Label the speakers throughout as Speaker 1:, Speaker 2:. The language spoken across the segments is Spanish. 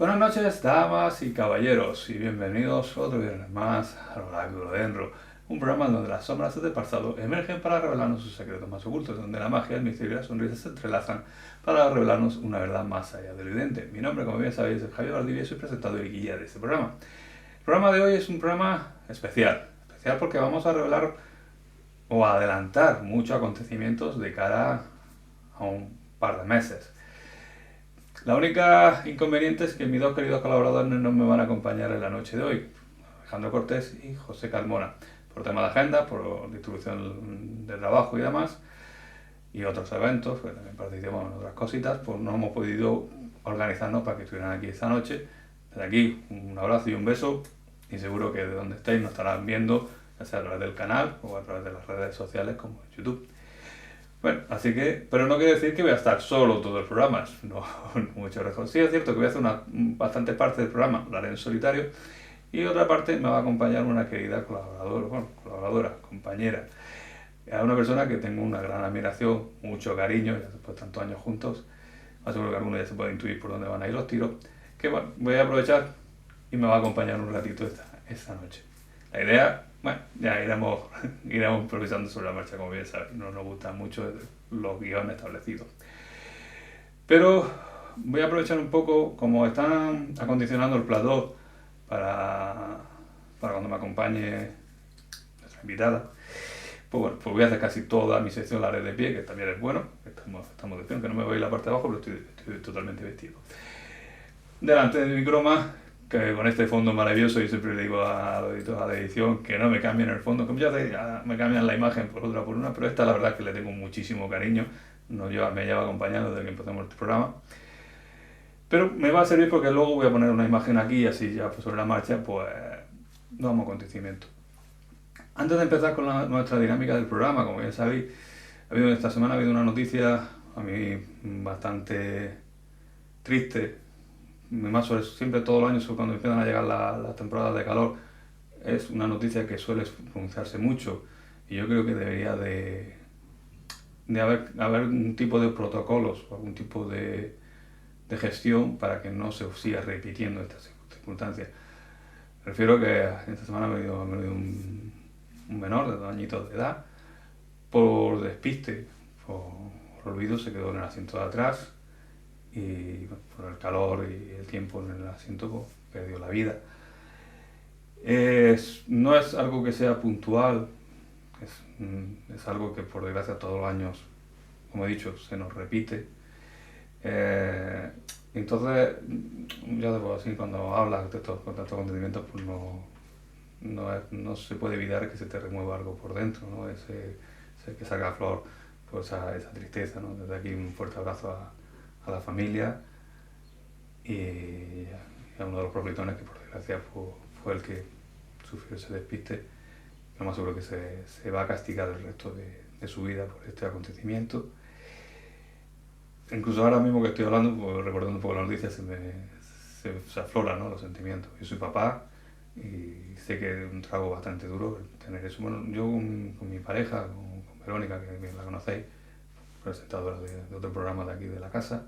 Speaker 1: Buenas noches, damas y caballeros, y bienvenidos otro viernes más a Oráculo de Enro, un programa donde las sombras del pasado emergen para revelarnos sus secretos más ocultos, donde la magia, el misterio y las sonrisas se entrelazan para revelarnos una verdad más allá del evidente. Mi nombre, como bien sabéis, es Javier Valdivia y soy presentador y guía de este programa. El programa de hoy es un programa especial porque vamos a revelar o a adelantar muchos acontecimientos de cara a un par de meses. La única inconveniente es que mis dos queridos colaboradores no me van a acompañar en la noche de hoy, Alejandro Cortés y José Carmona, por tema de agenda, por distribución de trabajo y demás, y otros eventos, pues también participamos en otras cositas, pues no hemos podido organizarnos para que estuvieran aquí esta noche. Desde aquí, un abrazo y un beso, y seguro que de donde estéis nos estarán viendo, ya sea a través del canal o a través de las redes sociales como YouTube. Bueno, así que, pero no quiere decir que voy a estar solo todo el programa, no, mucho lejos. Sí es cierto que voy a hacer bastante parte del programa, lo haré en solitario, y otra parte me va a acompañar una querida colaboradora, compañera, una persona que tengo una gran admiración, mucho cariño, ya después de tantos años juntos, más seguro que alguno ya se puede intuir por dónde van a ir los tiros, que bueno, voy a aprovechar y me va a acompañar un ratito esta noche. La idea, bueno, ya iremos improvisando sobre la marcha, como bien sabéis. No nos gustan mucho los guiones establecidos. Pero voy a aprovechar un poco, como están acondicionando el plató para, para cuando me acompañe nuestra invitada, pues bueno, pues voy a hacer casi toda mi sección la haré de pie, que también es bueno. Estamos de pie, aunque no me voy la parte de abajo, pero estoy totalmente vestido. Delante de mi croma, que con este fondo maravilloso, yo siempre le digo a los editores de edición que no me cambien el fondo, como ya me cambian la imagen por otra por una, pero esta la verdad es que le tengo muchísimo cariño, me lleva acompañando desde que empezamos el programa. Pero me va a servir porque luego voy a poner una imagen aquí y así ya pues, sobre la marcha pues nos damos acontecimiento. Antes de empezar con nuestra dinámica del programa, como ya sabéis, esta semana ha habido una noticia a mí bastante triste. Más sobre siempre todos los años cuando empiezan a llegar las temporadas de calor es una noticia que suele pronunciarse mucho y yo creo que debería de haber un tipo de protocolos o algún tipo de gestión para que no se siga repitiendo estas circunstancias. Refiero que esta semana me dio un menor de 2 añitos de edad por despiste, por olvido, se quedó en el asiento de atrás y por el calor y el tiempo en el asiento pues, perdió la vida. No es algo que sea puntual, es algo que por desgracia todos los años, como he dicho, se nos repite. Entonces, ya debo decir, cuando hablas de estos acontecimientos, pues no se puede evitar que se te remueva algo por dentro, ¿no? Ese que salga a flor pues esa tristeza, ¿no? Desde aquí un fuerte abrazo a la familia y a uno de los propietarios que por desgracia fue el que sufrió ese despiste. Lo más seguro que se va a castigar el resto de su vida por este acontecimiento. Incluso ahora mismo que estoy hablando, pues, recordando un poco la noticia, se afloran, ¿no? Los sentimientos. Yo soy papá y sé que es un trago bastante duro tener eso. Bueno, yo con mi pareja, con Verónica, que bien la conocéis, presentadora de otro programa de aquí de la casa,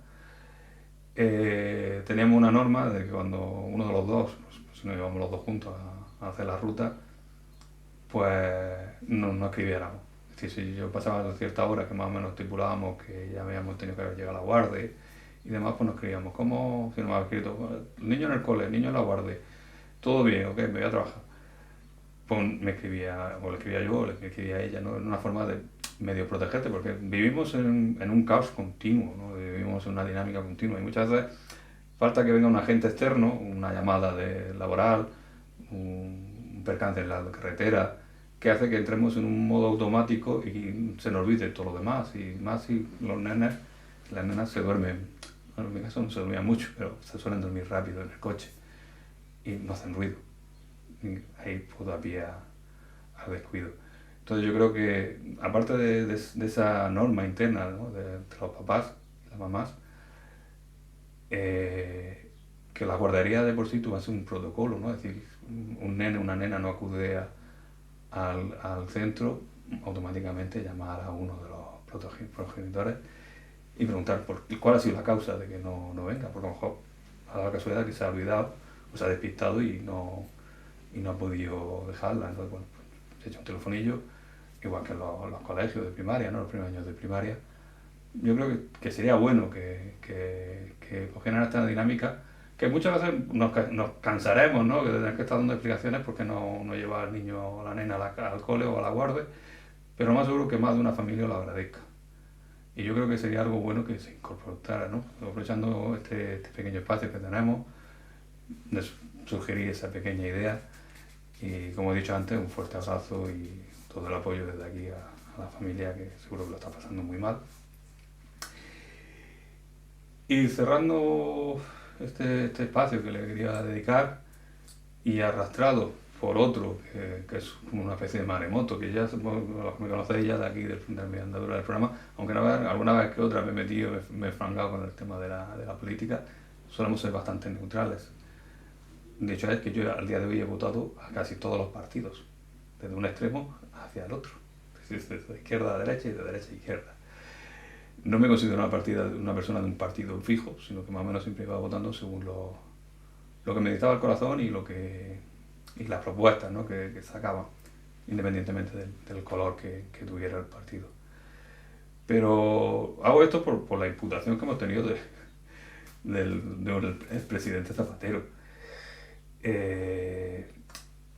Speaker 1: teníamos una norma de que cuando uno de los dos, pues, si nos íbamos los dos juntos a hacer la ruta, pues no escribiéramos. Es decir, si yo pasaba cierta hora que más o menos estipulábamos que ya habíamos tenido que haber llegado a la guardia y demás, pues nos escribíamos. ¿Cómo? Si nos había escrito, el niño en el cole, el niño en la guardia, todo bien, ok, me voy a trabajar. Pues me escribía, o le escribía yo, o le escribía ella, ¿no? En una forma de medio protegerte, porque vivimos en un caos continuo, ¿no? Vivimos en una dinámica continua y muchas veces falta que venga un agente externo, una llamada laboral, un percance en la carretera, que hace que entremos en un modo automático y se nos olvide todo lo demás. Y más si las nenas se duermen, bueno, en mi caso no se dormían mucho, pero se suelen dormir rápido en el coche y no hacen ruido. Y ahí puedo a pie al descuido. Entonces yo creo que, aparte de esa norma interna, ¿no? de los papás y las mamás, que la guardería de por sí tuvo un protocolo, ¿no? Es decir, un nene, una nena no acude al centro, automáticamente llamar a uno de los progenitores y preguntar cuál ha sido la causa de que no venga, porque a lo mejor ha dado la casualidad que se ha olvidado, o se ha despistado y no ha podido dejarla. Entonces, bueno, pues, se echa un telefonillo, igual que en los colegios de primaria, ¿no? Los primeros años de primaria. Yo creo que sería bueno que cogieran esta dinámica, que muchas veces nos cansaremos, ¿no? De tener que estar dando explicaciones porque no lleva al niño o la nena al cole o a la guardia, pero más seguro que más de una familia lo agradezca. Y yo creo que sería algo bueno que se incorporara, ¿no? Aprovechando este pequeño espacio que tenemos, de sugerir esa pequeña idea. Y como he dicho antes, un fuerte abrazo y todo el apoyo desde aquí a la familia que seguro que lo está pasando muy mal. Y cerrando este espacio que le quería dedicar y arrastrado por otro, que es como una especie de maremoto, que ya los que me conocéis ya de aquí, de mi andadura del programa, aunque alguna vez que otra me he metido, me he frangado con el tema de la política, solemos ser bastante neutrales. De hecho es que yo al día de hoy he votado a casi todos los partidos, desde un extremo hacia el otro, es decir, desde izquierda a derecha y de derecha a izquierda. No me considero una persona de un partido fijo, sino que más o menos siempre iba votando según lo que me dictaba el corazón y las propuestas, ¿no? que sacaban, independientemente del color que tuviera el partido. Pero hago esto por la imputación que hemos tenido del expresidente Zapatero.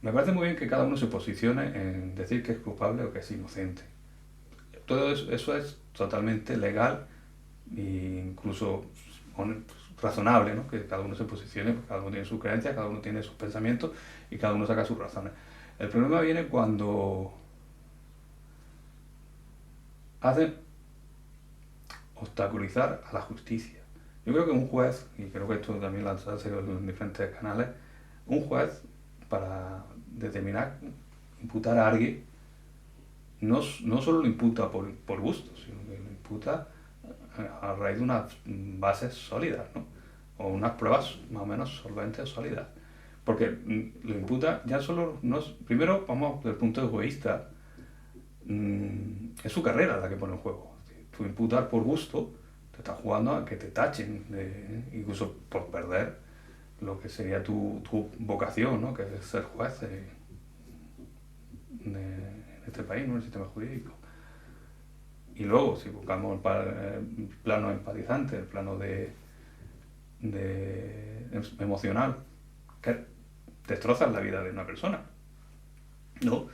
Speaker 1: Me parece muy bien que cada uno se posicione en decir que es culpable o que es inocente. Todo eso es totalmente legal e incluso razonable, ¿no? Que cada uno se posicione, porque cada uno tiene sus creencias, cada uno tiene sus pensamientos y cada uno saca sus razones. El problema viene cuando hacen obstaculizar a la justicia. Yo creo que un juez, y creo que esto también lo han salido en diferentes canales, un juez para determinar, imputar a alguien, no solo lo imputa por gusto, sino que lo imputa a raíz de unas bases sólidas, ¿no? O unas pruebas más o menos solventes o sólidas. Porque lo imputa ya solo, primero vamos desde el punto egoísta, es su carrera la que pone en juego. Tú imputar por gusto, te estás jugando a que te tachen, incluso por perder lo que sería tu vocación, ¿no? Que es ser juez en este país, ¿no? En el sistema jurídico. Y luego, si buscamos el plano empatizante, el plano emocional, que destrozas la vida de una persona, ¿no?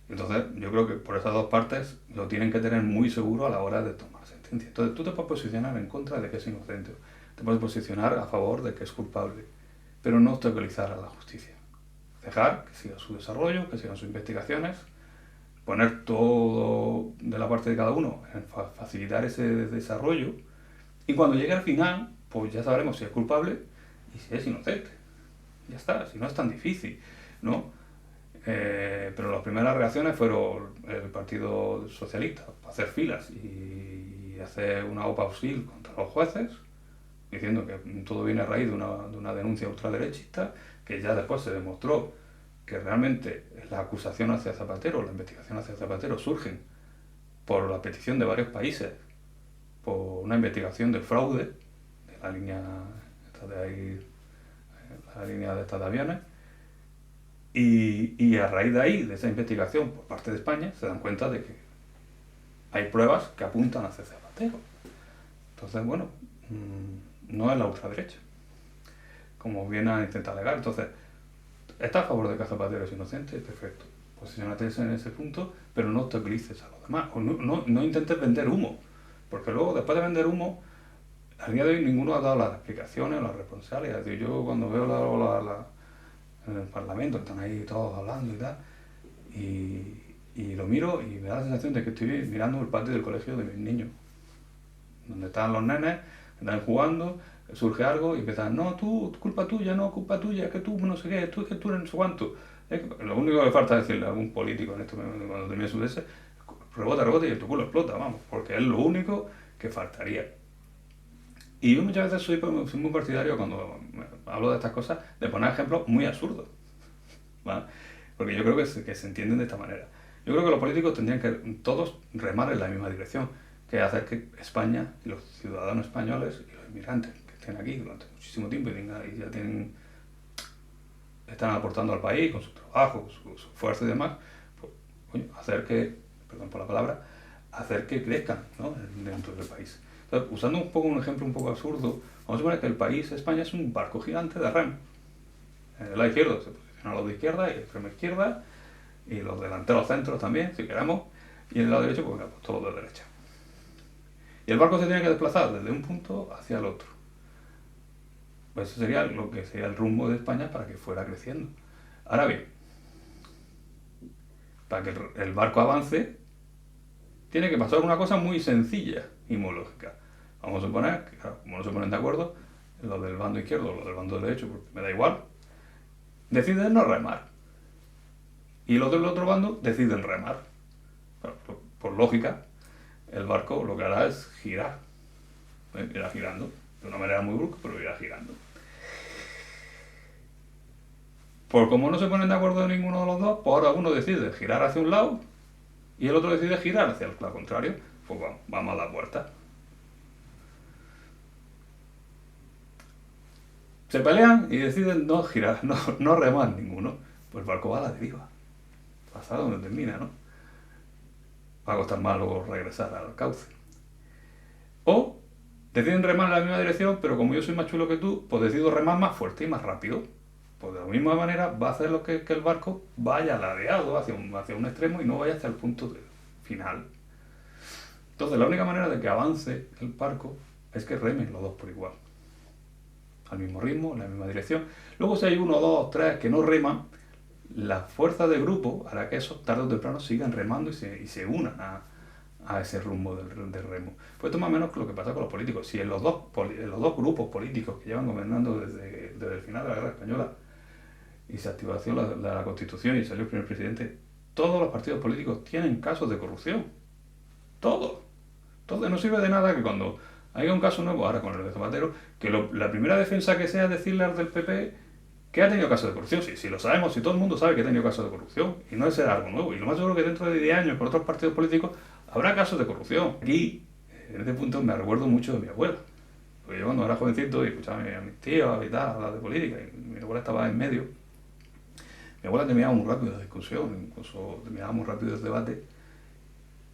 Speaker 1: Entonces, yo creo que por esas dos partes lo tienen que tener muy seguro a la hora de tomar sentencia. Entonces, tú te puedes posicionar en contra de que es inocente, te puedes posicionar a favor de que es culpable, pero no obstaculizar a la justicia. Dejar que siga su desarrollo, que sigan sus investigaciones, poner todo de la parte de cada uno en facilitar ese desarrollo, y cuando llegue al final, pues ya sabremos si es culpable y si es inocente. Ya está, si no es tan difícil, ¿no? Pero las primeras reacciones fueron el Partido Socialista, hacer filas y hacer una OPA hostil contra los jueces, diciendo que todo viene a raíz de una denuncia ultraderechista, que ya después se demostró que realmente la acusación hacia Zapatero, la investigación hacia Zapatero surgen por la petición de varios países, por una investigación de fraude de la línea de estas de aviones, y a raíz de ahí, de esa investigación por parte de España, se dan cuenta de que hay pruebas que apuntan hacia Zapatero. Entonces, bueno, no es la ultraderecha, como bien han intentado alegar. Entonces, ¿está a favor de que Zapatero es inocente? Perfecto. Posiciónate en ese punto, pero no obstaculices a los demás. O no intentes vender humo, porque luego, después de vender humo, al día de hoy ninguno ha dado las explicaciones o las responsabilidades. Yo cuando veo en el Parlamento, están ahí todos hablando y tal, y lo miro y me da la sensación de que estoy mirando el patio del colegio de mis niños, donde están los nenes, están jugando, surge algo y empiezan, no, tú, culpa tuya, no, culpa tuya, es que tú no sé qué, tú es que tú eres no sé cuánto. Lo único que me falta es decirle a algún político en esto, cuando termine su DS, rebota y tu culo explota, vamos, porque es lo único que faltaría. Y yo muchas veces soy muy partidario cuando hablo de estas cosas de poner ejemplos muy absurdos, ¿vale? Porque yo creo que se entienden de esta manera. Yo creo que los políticos tendrían que todos remar en la misma dirección, que es hacer que España y los ciudadanos españoles y los inmigrantes que estén aquí durante muchísimo tiempo y ya están aportando al país con su trabajo, con su esfuerzo y demás, pues, coño, hacer que, perdón por la palabra, hacer que crezcan, ¿no?, dentro del país. Entonces, usando un ejemplo un poco absurdo, vamos a suponer que el país, España, es un barco gigante de remo. En el lado izquierdo se posiciona los de izquierda y el extremo izquierda, y los delanteros centros también, si queramos, y en el lado derecho, pues, venga, pues todos de derecha. Y el barco se tiene que desplazar desde un punto hacia el otro. Pues eso sería lo que sería el rumbo de España para que fuera creciendo. Ahora bien, para que el barco avance, tiene que pasar una cosa muy sencilla y muy lógica. Vamos a suponer que, claro, como no se ponen de acuerdo, los del bando izquierdo o los del bando derecho, porque me da igual, deciden no remar. Y los del otro bando deciden remar. Bueno, por lógica, el barco lo que hará es girar. Irá girando. De una manera muy brusca, pero irá girando. Por como no se ponen de acuerdo ninguno de los dos, pues ahora uno decide girar hacia un lado y el otro decide girar hacia el lado contrario. Pues vamos a la puerta. Se pelean y deciden no girar, no remar ninguno. Pues el barco va a la deriva. Hasta donde termina, ¿no? Va a costar más luego regresar al cauce. O deciden remar en la misma dirección, pero como yo soy más chulo que tú, pues decido remar más fuerte y más rápido. Pues de la misma manera va a hacer lo que el barco vaya ladeado hacia un extremo y no vaya hasta el punto final. Entonces la única manera de que avance el barco es que remen los dos por igual. Al mismo ritmo, en la misma dirección. Luego si hay uno, dos, tres que no reman, la fuerza de grupo hará que esos tarde o temprano sigan remando y se unan a ese rumbo del remo. Pues esto más o menos lo que pasa con los políticos. Si en los dos grupos políticos que llevan gobernando desde el final de la Guerra Española y se activó la Constitución y salió el primer presidente, todos los partidos políticos tienen casos de corrupción. Todos. Entonces no sirve de nada que cuando haya un caso nuevo, ahora con el de Zapatero, que la primera defensa que sea es decirle al del PP que ha tenido casos de corrupción. Si lo sabemos, si todo el mundo sabe que ha tenido casos de corrupción, y no es ser algo nuevo. Y lo más seguro que dentro de 10 años, por otros partidos políticos, habrá casos de corrupción. Aquí, en este punto, me recuerdo mucho de mi abuela. Porque yo cuando era jovencito y escuchaba a mis tíos y tal, hablar de política, y mi abuela estaba en medio, mi abuela terminaba muy rápido la discusión, incluso terminaba muy rápido el debate,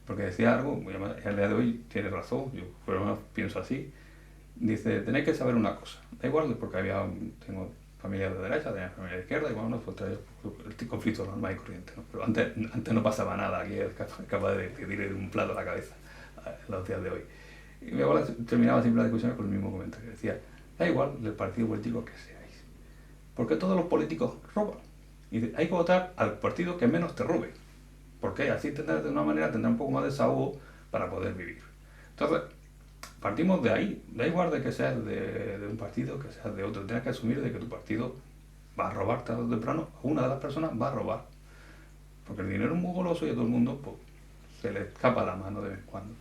Speaker 1: porque decía algo, y al día de hoy tiene razón, yo por lo menos pienso así. Dice, tenéis que saber una cosa, da igual, porque tengo familia de derecha, tenía familia de izquierda, y bueno, pues el conflicto normal y corriente, ¿no? Pero antes no pasaba nada, aquí es capaz de tirarle un plato a la cabeza en los días de hoy. Y mi abuela terminaba siempre la discusión con el mismo comentario, decía, da igual del partido político que seáis, porque todos los políticos roban. Y dice, hay que votar al partido que menos te robe, porque así de una manera tendrá un poco más de desahogo para poder vivir. Entonces, partimos de ahí, da igual de que seas de un partido, que seas de otro, tienes que asumir de que tu partido va a robar tarde o temprano, una de las personas va a robar, porque el dinero es muy goloso y a todo el mundo pues, se le escapa la mano de vez en cuando.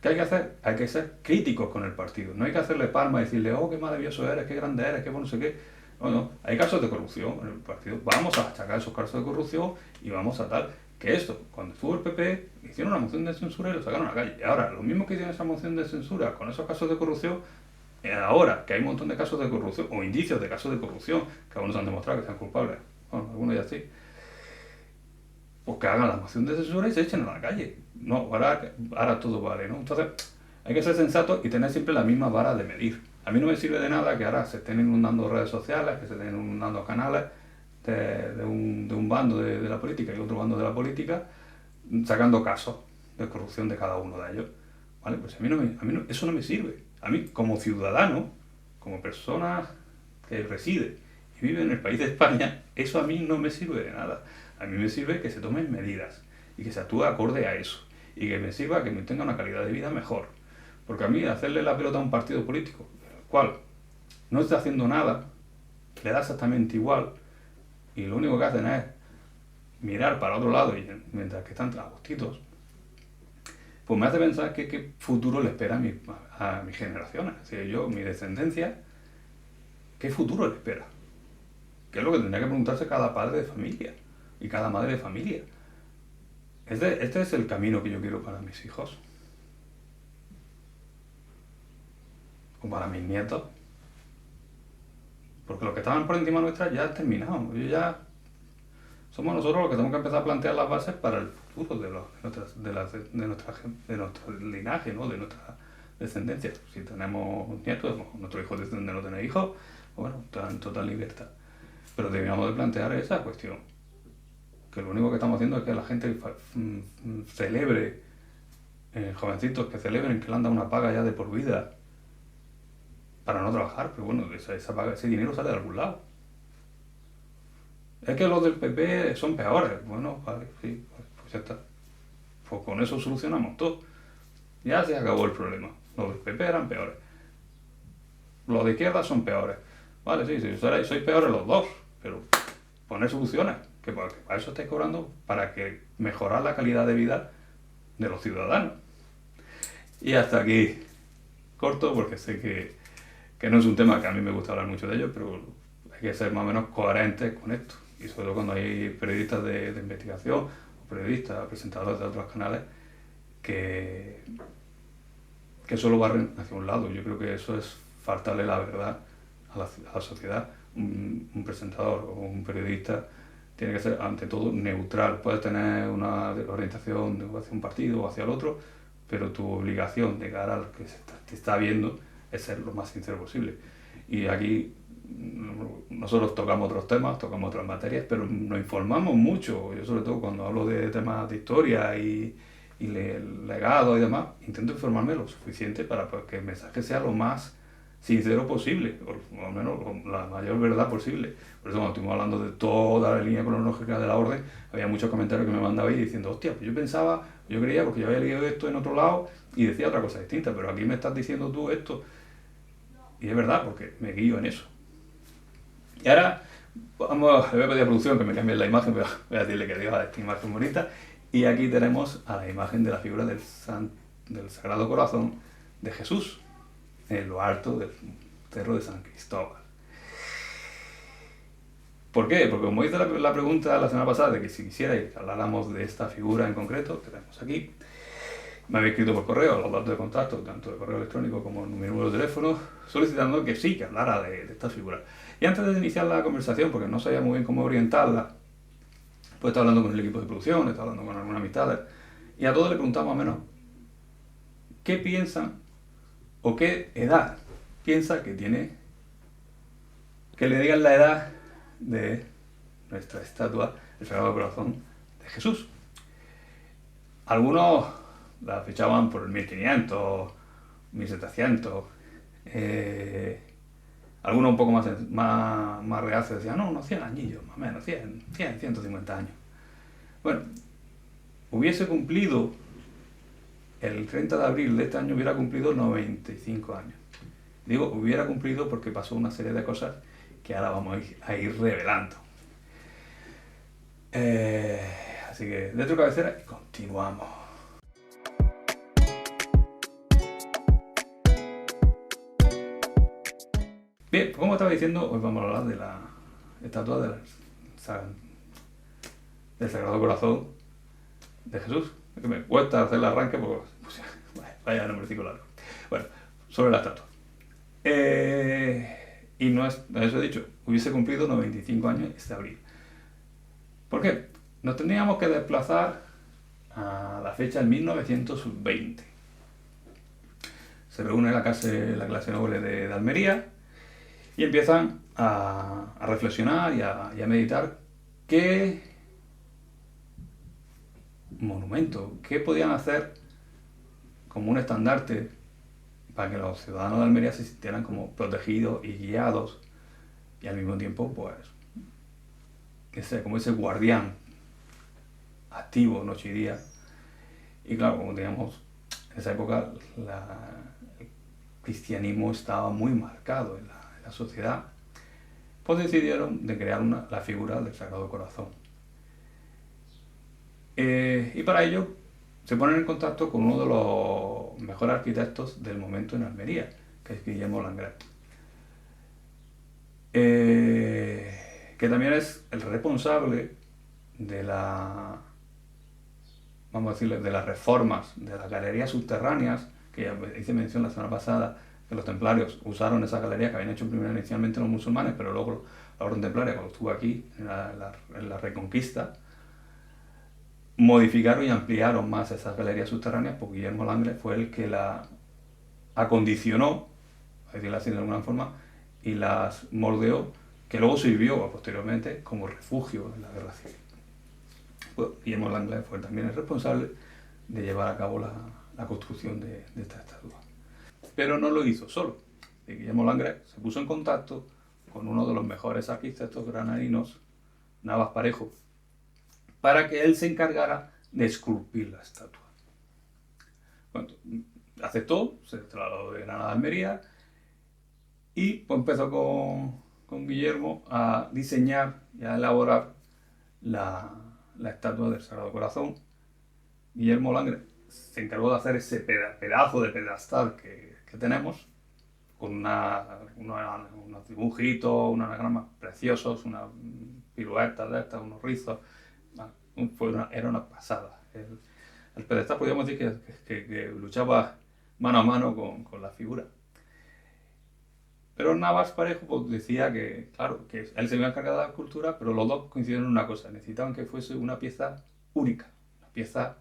Speaker 1: ¿Qué hay que hacer? Hay que ser críticos con el partido, no hay que hacerle palmas y decirle, oh, qué maravilloso eres, qué grande eres, qué bueno, no sé qué. No, hay casos de corrupción en el partido, vamos a achacar esos casos de corrupción y vamos a tal. Que esto, cuando estuvo el PP, hicieron una moción de censura y lo sacaron a la calle. Y ahora, los mismos que hicieron esa moción de censura con esos casos de corrupción, ahora que hay un montón de casos de corrupción, o indicios de casos de corrupción, que algunos han demostrado que sean culpables, bueno, algunos ya sí, pues que hagan la moción de censura y se echen a la calle. No, ahora todo vale, ¿no? Entonces, hay que ser sensatos y tener siempre la misma vara de medir. A mí no me sirve de nada que ahora se estén inundando redes sociales, que se estén inundando canales, de un bando de la política y otro bando de la política, sacando casos de corrupción de cada uno de ellos. ¿Vale? Pues eso no me sirve. A mí, como ciudadano, como persona que reside y vive en el país de España, eso a mí no me sirve de nada. A mí me sirve que se tomen medidas y que se actúe acorde a eso. Y que me sirva que me tenga una calidad de vida mejor. Porque a mí hacerle la pelota a un partido político, el cual no está haciendo nada, le da exactamente igual, y lo único que hacen es mirar para otro lado y mientras que están agostitos, pues me hace pensar qué futuro le espera a mis generaciones. Es decir, mi descendencia, ¿qué futuro le espera? Que es lo que tendría que preguntarse cada padre de familia y cada madre de familia. Este es el camino que yo quiero para mis hijos, o para mis nietos. porque los que estaban por encima nuestra ya han terminado. Ellos ya somos nosotros los que tenemos que empezar a plantear las bases para el futuro de nuestro linaje, ¿no? De nuestra descendencia. Si tenemos nietos, nuestros hijos deciden de no tener hijos, pues bueno, están en total libertad. Pero debíamos de plantear esa cuestión. Que lo único que estamos haciendo es que la gente celebre, jovencitos que celebren que le han dado una paga ya de por vida para no trabajar, pero bueno, esa paga, ese dinero sale de algún lado. Es que los del PP son peores. Bueno, vale, sí, pues ya está. Pues con eso solucionamos todo. Ya se acabó el problema. Los del PP eran peores. Los de izquierda son peores. Vale, sí, sois peores los dos, pero poner soluciones. Que para eso estáis cobrando, para que mejorar la calidad de vida de los ciudadanos. Y hasta aquí corto, porque sé que no es un tema que a mí me gusta hablar mucho de ello, pero hay que ser más o menos coherentes con esto. Y sobre todo cuando hay periodistas de investigación, o periodistas, presentadores de otros canales, que solo barren hacia un lado. Yo creo que eso es faltarle la verdad a la sociedad. Un presentador o un periodista tiene que ser ante todo neutral. Puedes tener una orientación hacia un partido o hacia el otro, pero tu obligación de cara al que te está viendo es ser lo más sincero posible. Y aquí nosotros tocamos otros temas, tocamos otras materias, pero nos informamos mucho. Yo sobre todo cuando hablo de temas de historia y legado y demás, intento informarme lo suficiente para que el mensaje sea lo más sincero posible, o al menos la mayor verdad posible. Por eso cuando estuvimos hablando de toda la línea cronológica de la orden, había muchos comentarios que me mandaba ahí diciendo, hostia, pues yo creía, porque yo había leído esto en otro lado y decía otra cosa distinta, pero aquí me estás diciendo tú esto. Y es verdad, porque me guío en eso. Y ahora, le voy a pedir a producción que me cambie la imagen, pero voy a decirle que Dios a esta imagen bonita. Y aquí tenemos a la imagen de la figura del Sagrado Corazón de Jesús, en lo alto del Cerro de San Cristóbal. ¿Por qué? Porque como hice la pregunta la semana pasada de que si quisierais que habláramos de esta figura en concreto, que tenemos aquí, me habéis escrito por correo los datos de contacto, tanto de correo electrónico como mi número de teléfono, solicitando que sí, que hablara de esta figura. Y antes de iniciar la conversación, porque no sabía muy bien cómo orientarla, pues estaba hablando con el equipo de producción, estaba hablando con algunas amistades, y a todos le preguntaba más o menos qué piensan o qué edad piensa que tiene, que le digan la edad de nuestra estatua del Sagrado Corazón de Jesús. Algunos la fechaban por el 1500, 1700, algunos un poco más reacios decían, no, unos 100 añillos, más o menos, 100, 150 años. Bueno, hubiese cumplido, el 30 de abril de este año hubiera cumplido 95 años. Digo, hubiera cumplido porque pasó una serie de cosas que ahora vamos a ir revelando. Así que, dentro de cabecera y continuamos. Bien, pues como estaba diciendo, hoy vamos a hablar de la estatua del Sagrado Corazón de Jesús. Es que me cuesta hacer el arranque porque pues, vaya nombrecito largo. Bueno, sobre la estatua. Y no es, eso he dicho, hubiese cumplido 95 años este abril. ¿Por qué? Nos tendríamos que desplazar a la fecha del 1920. Se reúne la clase noble de Almería y empiezan a reflexionar y a meditar qué monumento, qué podían hacer como un estandarte para que los ciudadanos de Almería se sintieran como protegidos y guiados y al mismo tiempo pues como ese guardián activo noche y día. Y claro, como teníamos en esa época el cristianismo estaba muy marcado en la sociedad, pues decidieron de crear la figura del Sagrado Corazón. Y para ello se ponen en contacto con uno de los mejores arquitectos del momento en Almería, que es Guillermo Langret, que también es el responsable de vamos a decirle, de las reformas de las galerías subterráneas, que ya hice mención la semana pasada, que los templarios usaron esa galería que habían hecho primero inicialmente los musulmanes, pero luego la orden templaria, cuando estuvo aquí en la Reconquista, modificaron y ampliaron más esas galerías subterráneas, porque Guillermo Langre fue el que la acondicionó, a decirlo así de alguna forma, y las moldeó, que luego sirvió posteriormente como refugio en la guerra civil. Pues Guillermo Langre fue también el responsable de llevar a cabo la construcción de esta estatua. Pero no lo hizo solo. Guillermo Langre se puso en contacto con uno de los mejores arquitectos granadinos, Navas Parejo, para que él se encargara de esculpir la estatua. Bueno, aceptó, se trasladó de Granada a Almería y pues empezó con Guillermo a diseñar y a elaborar la estatua del Sagrado Corazón. Guillermo Langre se encargó de hacer ese pedazo de pedestal que tenemos, con unos dibujitos, unos anagramas preciosos, unas piruetas de estas, unos rizos. Era una pasada. El pedestal podríamos decir que luchaba mano a mano con la figura. Pero Navas Parejo pues, decía que, claro, que él se iba a encargar de la escultura, pero los dos coincidieron en una cosa: necesitaban que fuese una pieza única, una pieza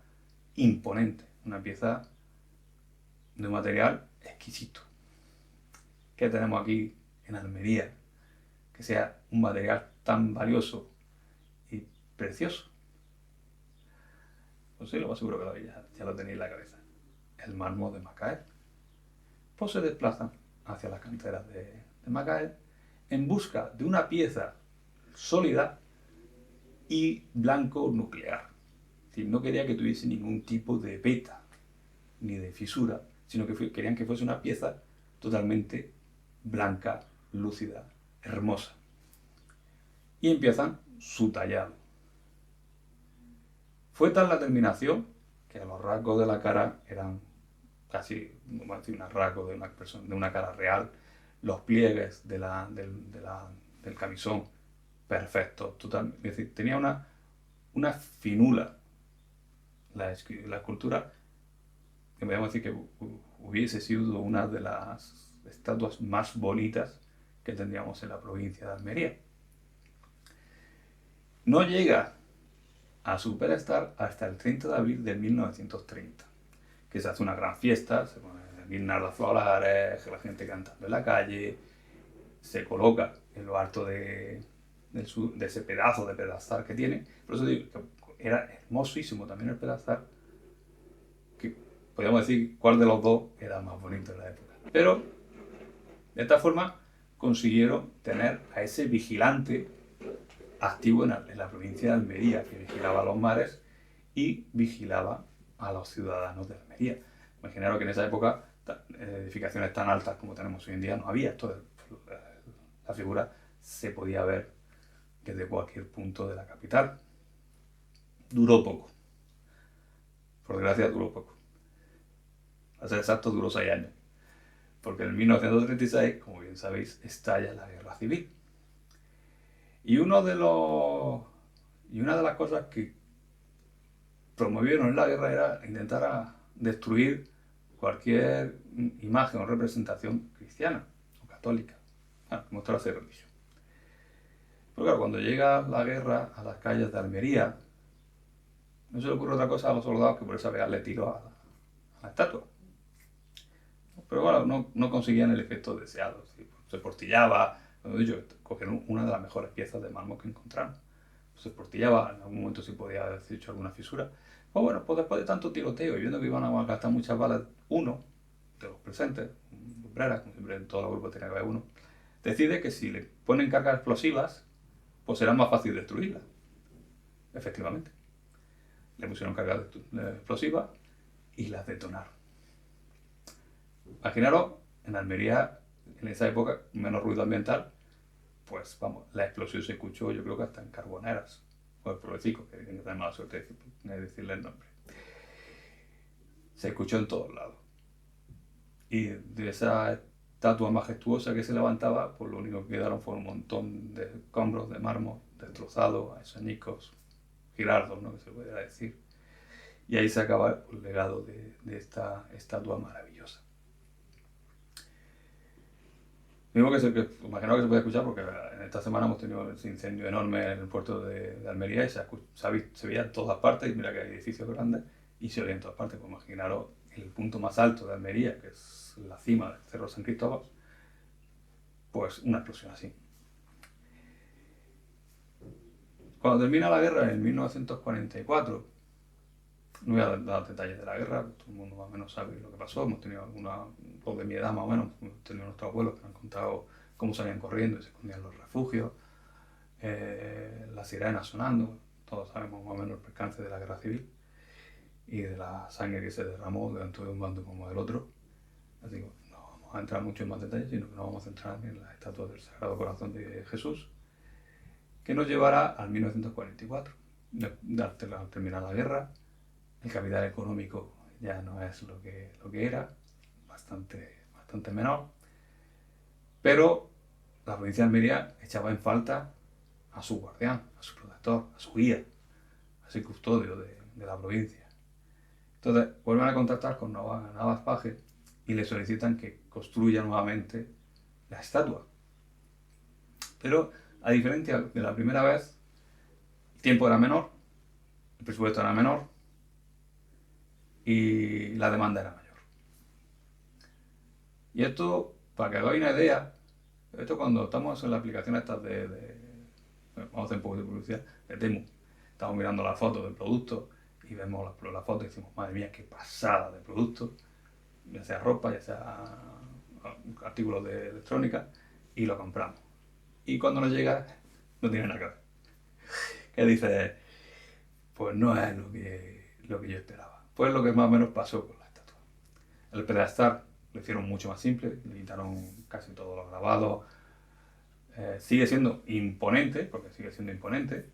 Speaker 1: imponente, una pieza de un material exquisito. ¿Qué tenemos aquí en Almería que sea un material tan valioso y precioso? Pues sí, lo más seguro que ya lo tenéis en la cabeza. El mármol de Macael. Pues se desplazan hacia las canteras de Macael en busca de una pieza sólida y blanco nuclear. Es decir, no quería que tuviese ningún tipo de veta ni de fisura, sino que querían que fuese una pieza totalmente blanca, lúcida, hermosa. Y empiezan su tallado. Fue tal la terminación que los rasgos de la cara eran casi, vamos a decir, unos rasgos de una cara real, los pliegues del camisón perfectos, total, es decir, tenía una finura la escultura, que podríamos decir que hubiese sido una de las estatuas más bonitas que tendríamos en la provincia de Almería. No llega a su pedestal hasta el 30 de abril de 1930, que se hace una gran fiesta, se ponen guirnaldas florales, la gente cantando en la calle, se coloca en lo alto de ese pedazo de pedestal que tiene. Por eso digo que era hermosísimo también el pedestal, que podríamos decir cuál de los dos era más bonito en la época. Pero de esta forma consiguieron tener a ese vigilante activo en la provincia de Almería, que vigilaba los mares y vigilaba a los ciudadanos de Almería. Imaginaros que en esa época edificaciones tan altas como tenemos hoy en día no había. La figura se podía ver desde cualquier punto de la capital. Duró poco. Por desgracia, duró poco. A ser exacto, duró 6 años. Porque en 1936, como bien sabéis, estalla la guerra civil. Y una de las cosas que promovieron en la guerra era intentar destruir cualquier imagen o representación cristiana o católica, mostrarse religión. Pero claro, cuando llega la guerra a las calles de Almería, no se le ocurre otra cosa a los soldados que por esa vez le tiro a la estatua. Pero bueno, no conseguían el efecto deseado. Se portillaba, como he dicho, cogieron una de las mejores piezas de mármol que encontraron. Se portillaba, en algún momento sí podía haber hecho alguna fisura. Pues bueno, pues después de tanto tiroteo y viendo que iban a gastar muchas balas, uno de los presentes, un lumbrera, como siempre en todos los grupos tenía que haber uno, decide que si le ponen cargas explosivas, pues será más fácil destruirla. Efectivamente. Le pusieron cargas explosivas y las detonaron. Imaginaros, en Almería, en esa época, menos ruido ambiental, pues vamos, la explosión se escuchó yo creo que hasta en Carboneras, o el Pueblecito, que tienen que tener mala suerte de decirle el nombre. Se escuchó en todos lados. Y de esa estatua majestuosa que se levantaba, pues lo único que quedaron fue un montón de escombros de mármol destrozados, añicos, girardos, ¿no?, que se pudiera decir. Y ahí se acaba el legado de esta estatua maravillosa. Digo que imagino que se puede escuchar porque en esta semana hemos tenido ese incendio enorme en el puerto de Almería y se veía en todas partes, y mira que hay edificios grandes y se oía en todas partes. Pues imaginaros el punto más alto de Almería, que es la cima del Cerro San Cristóbal, pues una explosión así. Cuando termina la guerra en 1944, no voy a dar detalles de la guerra, todo el mundo más o menos sabe lo que pasó, hemos tenido los de mi edad más o menos, hemos tenido nuestros abuelos que han contado cómo salían corriendo y se escondían en los refugios, las sirenas sonando, todos sabemos más o menos el percance de la guerra civil y de la sangre que se derramó tanto de un bando como del otro. Así que no vamos a entrar mucho en más detalles, sino que nos vamos a centrar en la estatua del Sagrado Corazón de Jesús, que nos llevará al 1944. Al terminar la guerra, el capital económico ya no es lo que era, bastante menor, pero la provincia de Almería echaba en falta a su guardián, a su protector, a su guía, a ese custodio de la provincia. Entonces vuelven a contactar con Navas Page y le solicitan que construya nuevamente la estatua. Pero a diferencia de la primera vez, el tiempo era menor, el presupuesto era menor y la demanda era mayor. Y esto, para que hagáis una idea, esto cuando estamos en la aplicación estas vamos a hacer un poco de publicidad, de Temu, estamos mirando las fotos del producto y vemos las fotos y decimos, madre mía, qué pasada de producto, ya sea ropa, ya sea artículos de electrónica, y lo compramos. Y cuando nos llega, no tiene nada que ver. Que dice, pues no es lo que yo esperaba. Pues lo que más o menos pasó con la estatua. El pedestal lo hicieron mucho más simple, le quitaron casi todos los grabados. Sigue siendo imponente, porque sigue siendo imponente,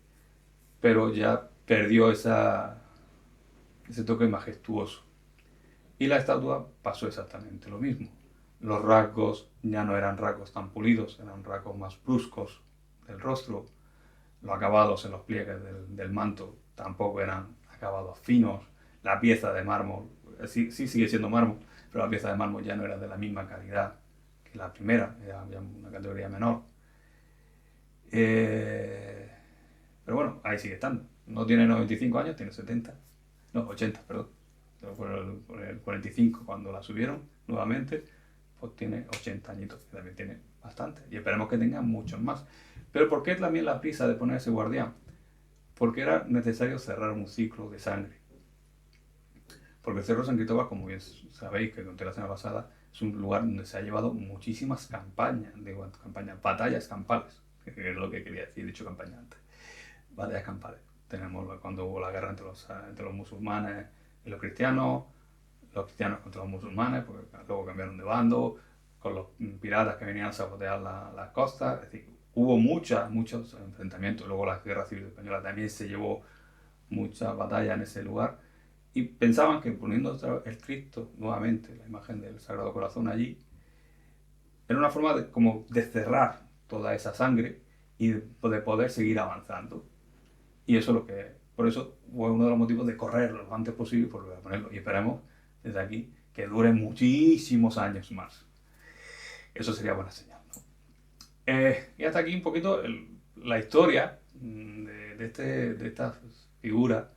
Speaker 1: pero ya perdió ese toque majestuoso. Y la estatua pasó exactamente lo mismo. Los rasgos ya no eran rasgos tan pulidos, eran rasgos más bruscos del rostro. Los acabados en los pliegues del manto tampoco eran acabados finos. La pieza de mármol, sí sigue siendo mármol, pero la pieza de mármol ya no era de la misma calidad que la primera, era ya una categoría menor. Pero bueno, ahí sigue estando. No tiene 95 años, tiene 70. No, 80, perdón. Por el 45 cuando la subieron nuevamente, pues tiene 80 añitos, que también tiene bastante. Y esperemos que tenga muchos más. Pero ¿por qué también la prisa de poner ese guardián? Porque era necesario cerrar un ciclo de sangre. Porque el Cerro San Cristóbal, como bien sabéis, que conté la semana pasada, es un lugar donde se ha llevado muchísimas batallas campales, que es lo que quería decir, he dicho campaña antes. Batallas campales. Tenemos cuando hubo la guerra entre los musulmanes y los cristianos contra los musulmanes, porque luego cambiaron de bando, con los piratas que venían a sabotear las costas. Es decir, hubo muchos enfrentamientos. Luego la Guerra Civil Española también se llevó muchas batallas en ese lugar. Y pensaban que poniendo el Cristo nuevamente, la imagen del Sagrado Corazón allí, era una forma de cerrar toda esa sangre y de poder seguir avanzando. Y eso por eso fue uno de los motivos de correr lo antes posible por volver a ponerlo. Y esperemos desde aquí que dure muchísimos años más. Eso sería buena señal, ¿no? Y hasta aquí un poquito la historia de esta figura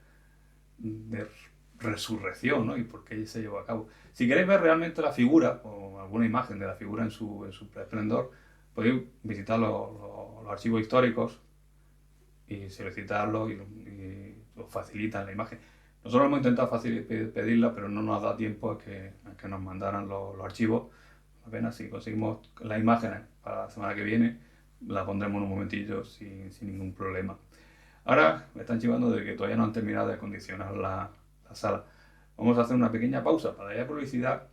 Speaker 1: de resurrección, ¿no? Y por qué se llevó a cabo. Si queréis ver realmente la figura o alguna imagen de la figura en su esplendor, podéis visitar los archivos históricos y solicitarlo y os facilitan la imagen. Nosotros hemos intentado pedirla, pero no nos ha dado tiempo a que nos mandaran los archivos. Apenas si conseguimos las imágenes para la semana que viene, la pondremos en un momentillo sin ningún problema. Ahora me están chivando de que todavía no han terminado de acondicionar la sala. Vamos a hacer una pequeña pausa para ir a publicidad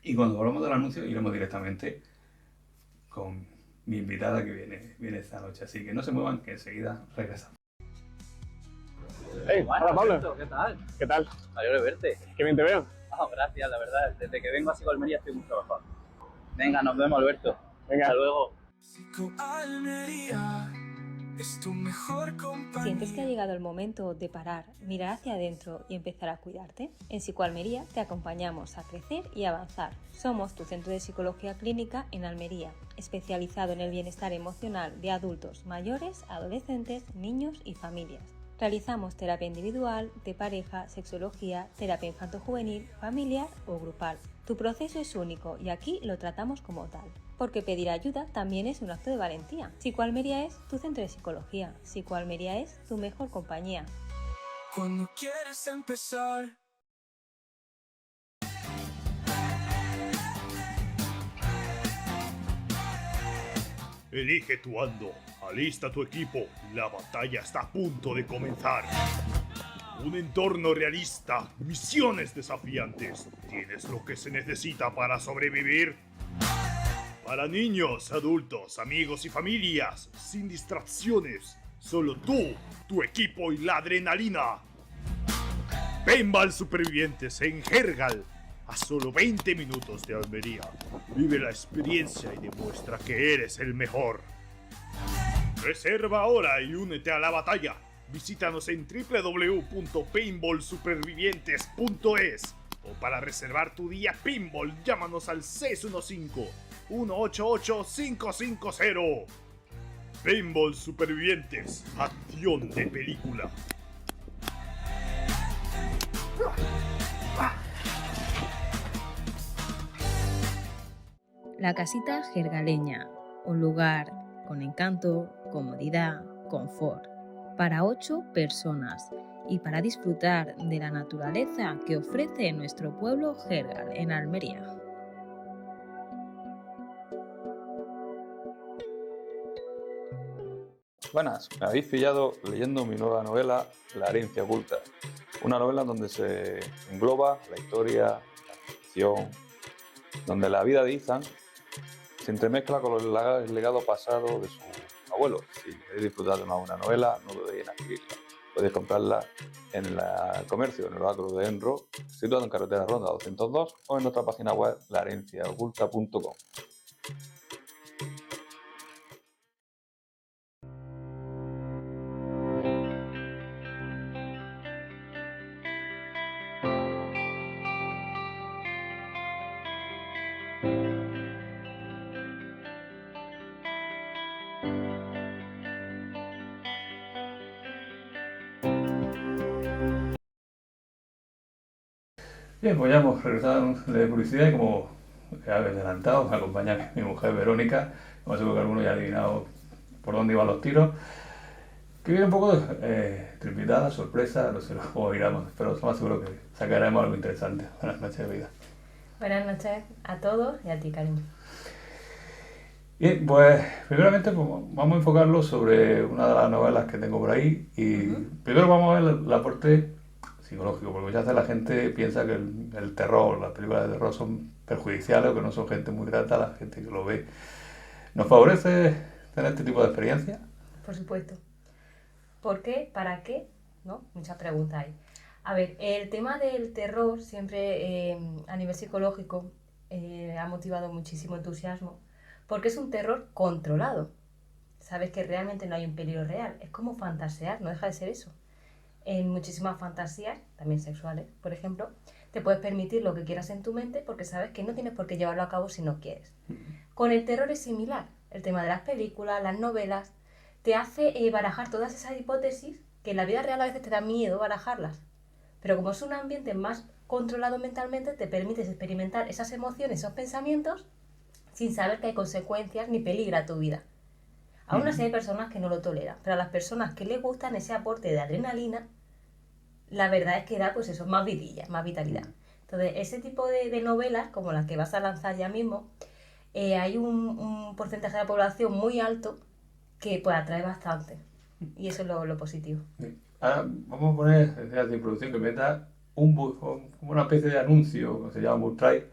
Speaker 1: y cuando volvamos del anuncio iremos directamente con mi invitada que viene esta noche. Así que no se muevan, que enseguida regresamos.
Speaker 2: Hey,
Speaker 3: Bueno,
Speaker 2: hola Pablo.
Speaker 3: Alberto, ¿qué tal?
Speaker 2: ¿Qué tal?
Speaker 3: Alegre verte.
Speaker 2: Qué bien te veo.
Speaker 3: Gracias, la verdad. Desde que vengo así a Almería estoy mucho mejor. Venga, nos vemos, Alberto.
Speaker 2: Venga.
Speaker 3: Hasta luego.
Speaker 4: Almería,
Speaker 2: es tu mejor compañía.
Speaker 4: ¿Sientes que ha llegado el momento de parar, mirar hacia adentro y empezar a cuidarte? En Psicoalmería te acompañamos a crecer y avanzar. Somos tu centro de psicología clínica en Almería, especializado en el bienestar emocional de adultos, mayores, adolescentes, niños y familias. Realizamos terapia individual, de pareja, sexología, terapia infanto-juvenil, familiar o grupal. Tu proceso es único y aquí lo tratamos como tal. Porque pedir ayuda también es un acto de valentía. Psicoalmería es tu centro de psicología. Psicoalmería es tu mejor compañía.
Speaker 2: Cuando quieres empezar.
Speaker 5: Elige tu ando, alista tu equipo, la batalla está a punto de comenzar. Un entorno realista, misiones desafiantes. ¿Tienes lo que se necesita para sobrevivir? Para niños, adultos, amigos y familias, sin distracciones, solo tú, tu equipo y la adrenalina. Paintball Supervivientes en Hergal, a solo 20 minutos de Almería. Vive la experiencia y demuestra que eres el mejor. Reserva ahora y únete a la batalla. Visítanos en www.paintballsupervivientes.es o para reservar tu día Paintball, llámanos al 615-188-550. Paintball Supervivientes, acción de película.
Speaker 4: La casita jergaleña, un lugar con encanto, comodidad, confort, para 8 personas y para disfrutar de la naturaleza que ofrece nuestro pueblo Jergal en Almería.
Speaker 1: Buenas, me habéis pillado leyendo mi nueva novela, La herencia oculta. Una novela donde se engloba la historia, la ficción, donde la vida de Ethan se entremezcla con el legado pasado de su abuelo. Si queréis disfrutar de una buena novela, no dudéis en adquirirla. Podéis comprarla en el comercio, en el Oráculo de Enro, situado en carretera Ronda 202 o en nuestra página web, laherenciaoculta.com. Bien, pues ya hemos regresado de publicidad y como habéis adelantado, me acompaña mi mujer Verónica, como seguro que alguno ya ha adivinado por dónde iban los tiros, que viene un poco tripitada, sorpresa, no sé cómo miramos, pero estoy más seguro que sacaremos algo interesante. Buenas noches, vida.
Speaker 4: Buenas noches a todos y a ti, cariño.
Speaker 1: Bien, pues primeramente pues, vamos a enfocarlo sobre una de las novelas que tengo por ahí y primero vamos a ver el aporte psicológico, porque muchas veces la gente piensa que el terror, las películas de terror son perjudiciales o que no son gente muy grata, la gente que lo ve. ¿Nos favorece tener este tipo de experiencia?
Speaker 4: Por supuesto. ¿Por qué? ¿Para qué? ¿No? Muchas preguntas hay. A ver, el tema del terror siempre a nivel psicológico ha motivado muchísimo entusiasmo porque es un terror controlado. Sabes que realmente no hay un peligro real. Es como fantasear, no deja de ser eso. En muchísimas fantasías, también sexuales, por ejemplo, te puedes permitir lo que quieras en tu mente porque sabes que no tienes por qué llevarlo a cabo si no quieres. Con el terror es similar. El tema de las películas, las novelas, te hace barajar todas esas hipótesis que en la vida real a veces te da miedo barajarlas. Pero como es un ambiente más controlado mentalmente, te permites experimentar esas emociones, esos pensamientos, sin saber que hay consecuencias ni peligra tu vida. Aún así hay personas que no lo toleran, pero a las personas que les gustan ese aporte de adrenalina, la verdad es que da pues eso, más vidilla, más vitalidad. Entonces, ese tipo de novelas, como las que vas a lanzar ya mismo, hay un porcentaje de la población muy alto que pues atrae bastante. Y eso es lo positivo.
Speaker 1: Ahora vamos a poner de introducción que meta como una especie de anuncio que se llama Multray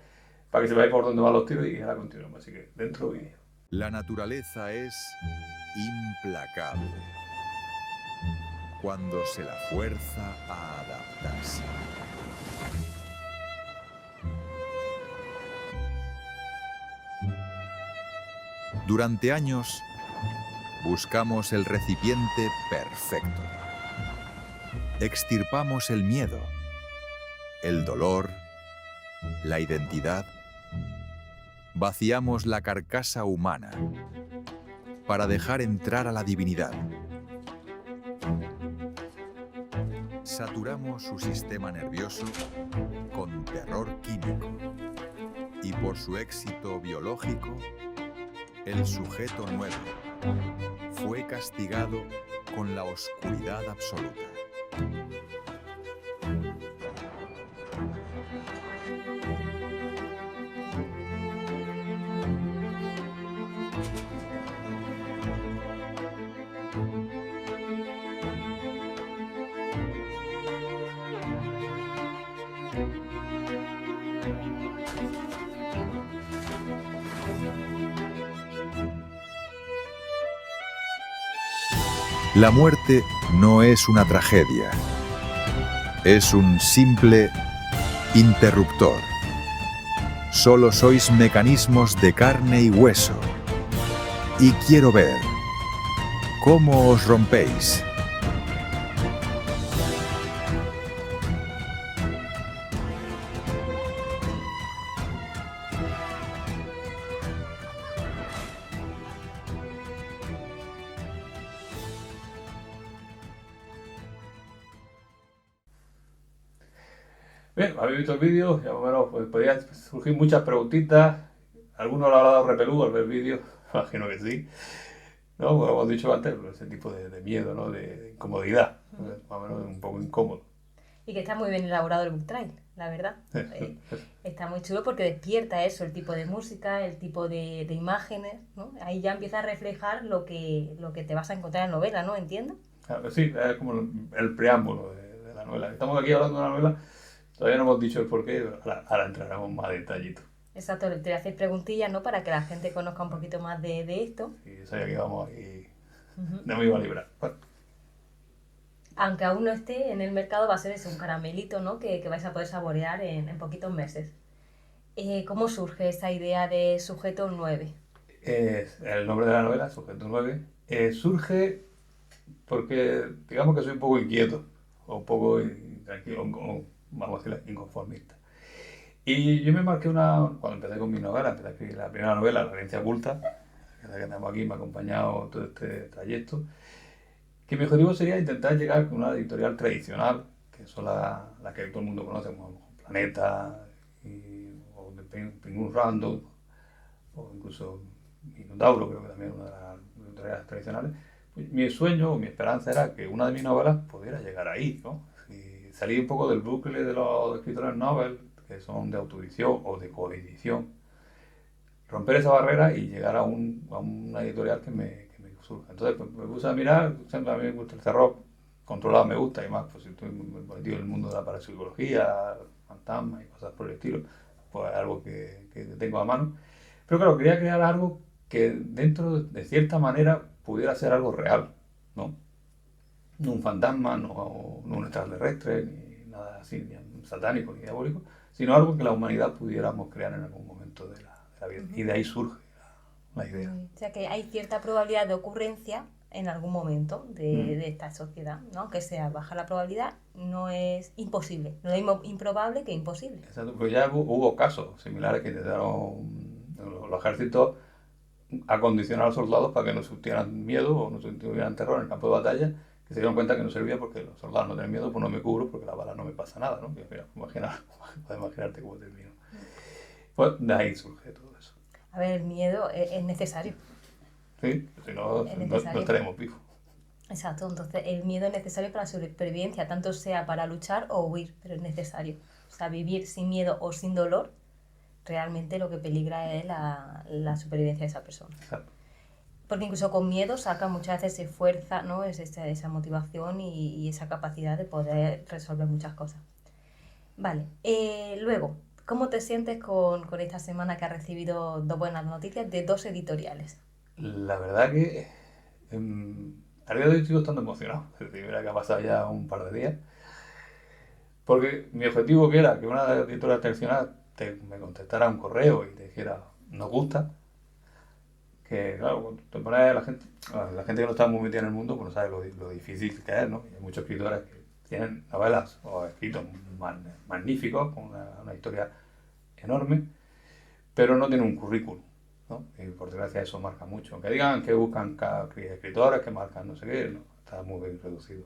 Speaker 1: para que sepáis por dónde van los tiros y ahora continuamos. Así que dentro vídeo.
Speaker 6: La naturaleza es implacable cuando se la fuerza a adaptarse. Durante años, Buscamos el recipiente perfecto. Extirpamos el miedo, el dolor, la identidad. Vaciamos la carcasa humana para dejar entrar a la divinidad. Saturamos su sistema nervioso con terror químico. Y por su éxito biológico, el sujeto nuevo fue castigado con la oscuridad absoluta. La muerte no es una tragedia, es un simple interruptor. Solo sois mecanismos de carne y hueso. Y quiero ver cómo os rompéis.
Speaker 1: Bien, habéis visto el vídeo, ya más o menos pues, podían surgir muchas preguntitas. Algunos lo habrá dado repelús al ver el vídeo, imagino que sí. ¿No? Como hemos dicho antes, pues, ese tipo de miedo, ¿no? De incomodidad, más o menos un poco incómodo.
Speaker 4: Y que está muy bien elaborado el book trail, la verdad. Está muy chulo porque despierta eso, el tipo de música, el tipo de imágenes, ¿no? Ahí ya empieza a reflejar lo que te vas a encontrar en la novela, ¿no? ¿Entiendes?
Speaker 1: Claro, sí, es como el preámbulo de la novela. Estamos aquí hablando de una novela, todavía no hemos dicho el porqué, pero ahora entraremos más detallito.
Speaker 4: Exacto, te voy a hacer preguntillas, ¿no? Para que la gente conozca un poquito más de esto.
Speaker 1: Y sabía que vamos aquí, no me iba a librar. Bueno,
Speaker 4: Aunque aún no esté en el mercado, va a ser eso, un caramelito, ¿no? Que vais a poder saborear en poquitos meses. ¿Cómo surge esa idea de Sujeto 9?
Speaker 1: el nombre de la novela, Sujeto 9, surge porque digamos que soy un poco inquieto, o un poco intranquilo, o, vamos a decirlo, inconformista. Y yo me marqué cuando empecé con mi novela, empecé a escribir la primera novela, La herencia oculta, que es la que tenemos aquí, me ha acompañado todo este trayecto, que mi objetivo sería intentar llegar con una editorial tradicional, que son las que todo el mundo conoce, como Planeta, o Penguin Random, o incluso Minotauro, creo que también es una de las editoriales tradicionales. Mi sueño o mi esperanza era que una de mis novelas pudiera llegar ahí, ¿no? Y salir un poco del bucle de los escritores novel, que son de autoedición o de coedición, romper esa barrera y llegar a una editorial que me surja. Entonces pues, me puse a mirar, siempre a mí me gusta el terror, controlado me gusta y más, pues si estoy metido en el mundo de la parapsicología, fantasmas y cosas por el estilo, pues es algo que tengo a mano. Pero claro, quería crear algo que dentro de cierta manera pudiera ser algo real, ¿no? No un fantasma, no un extraterrestre, ni nada así, ni satánico, ni diabólico, sino algo que la humanidad pudiéramos crear en algún momento de la vida. Y de ahí surge la idea.
Speaker 4: O sea que hay cierta probabilidad de ocurrencia en algún momento de esta sociedad, ¿no? Aunque sea baja la probabilidad, no es imposible. No es improbable que imposible.
Speaker 1: Exacto, pero ya hubo casos similares que intentaron los ejércitos acondicionar a los soldados para que no sintieran miedo o no sintieran terror en el campo de batalla, que se dieron cuenta que no servía porque los soldados no tienen miedo, pues no me cubro porque la bala no me pasa nada, ¿no? Y mira, puedes imaginarte cómo termino. Pues de ahí surge todo eso.
Speaker 4: A ver, el miedo es necesario.
Speaker 1: Sí, si no, no estaremos vivos.
Speaker 4: Exacto, entonces el miedo es necesario para la supervivencia, tanto sea para luchar o huir, pero es necesario. O sea, vivir sin miedo o sin dolor, realmente lo que peligra es la supervivencia de esa persona.
Speaker 1: Exacto.
Speaker 4: Porque incluso con miedo saca muchas veces esa fuerza, ¿no? Esa motivación y esa capacidad de poder resolver muchas cosas. Vale, luego, ¿cómo te sientes con esta semana que has recibido dos buenas noticias de dos editoriales?
Speaker 1: La verdad que al día de hoy estoy bastante emocionado. Es decir, mira que ha pasado ya un par de días. Porque mi objetivo que era que una editorial tradicional me contestara un correo y te dijera, nos gusta, que claro, cuando te pones la gente que no está muy metida en el mundo, pues no sabe lo difícil que es, ¿no? Y hay muchos escritores que tienen novelas o escritos magníficos, con una historia enorme, pero no tienen un currículum, ¿no? Y por desgracia eso marca mucho. Aunque digan que buscan escritores que marcan no sé qué, no, está muy bien reducido.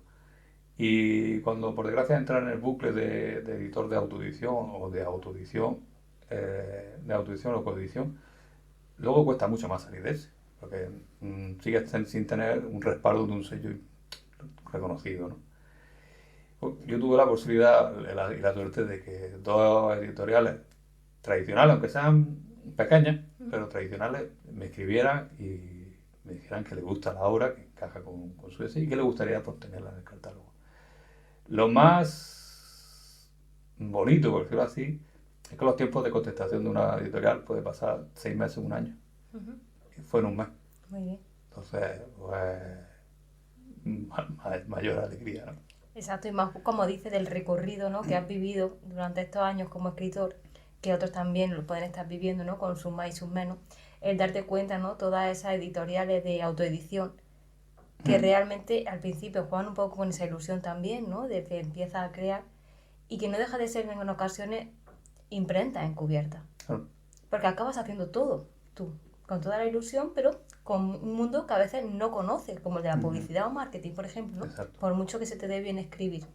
Speaker 1: Y cuando por desgracia entran en el bucle de editor de autoedición o de autoedición, o coedición, luego cuesta mucho más salir de ese, porque sigues sin tener un respaldo de un sello reconocido, ¿no? Yo tuve la posibilidad y la suerte de que dos editoriales tradicionales, aunque sean pequeñas, pero tradicionales, me escribieran y me dijeran que les gusta la obra, que encaja con su deseo y que les gustaría pues, tenerla en el catálogo. Lo más bonito, por decirlo así, es que los tiempos de contestación de una editorial puede pasar 6 meses, un año. Y fue en un mes.
Speaker 4: Muy bien.
Speaker 1: Entonces, pues, mayor alegría, ¿no?
Speaker 4: Exacto, y más como dice del recorrido, ¿no? que has vivido durante estos años como escritor, que otros también lo pueden estar viviendo, ¿no? con sus más y sus menos, el darte cuenta, ¿no? todas esas editoriales de autoedición que realmente al principio juegan un poco con esa ilusión también, ¿no? de que empiezas a crear y que no deja de ser en ocasiones imprenta encubierta, porque acabas haciendo todo tú, con toda la ilusión, pero con un mundo que a veces no conoces, como el de la publicidad o marketing, por ejemplo, ¿no?
Speaker 1: Exacto.
Speaker 4: Por mucho que se te dé bien escribir.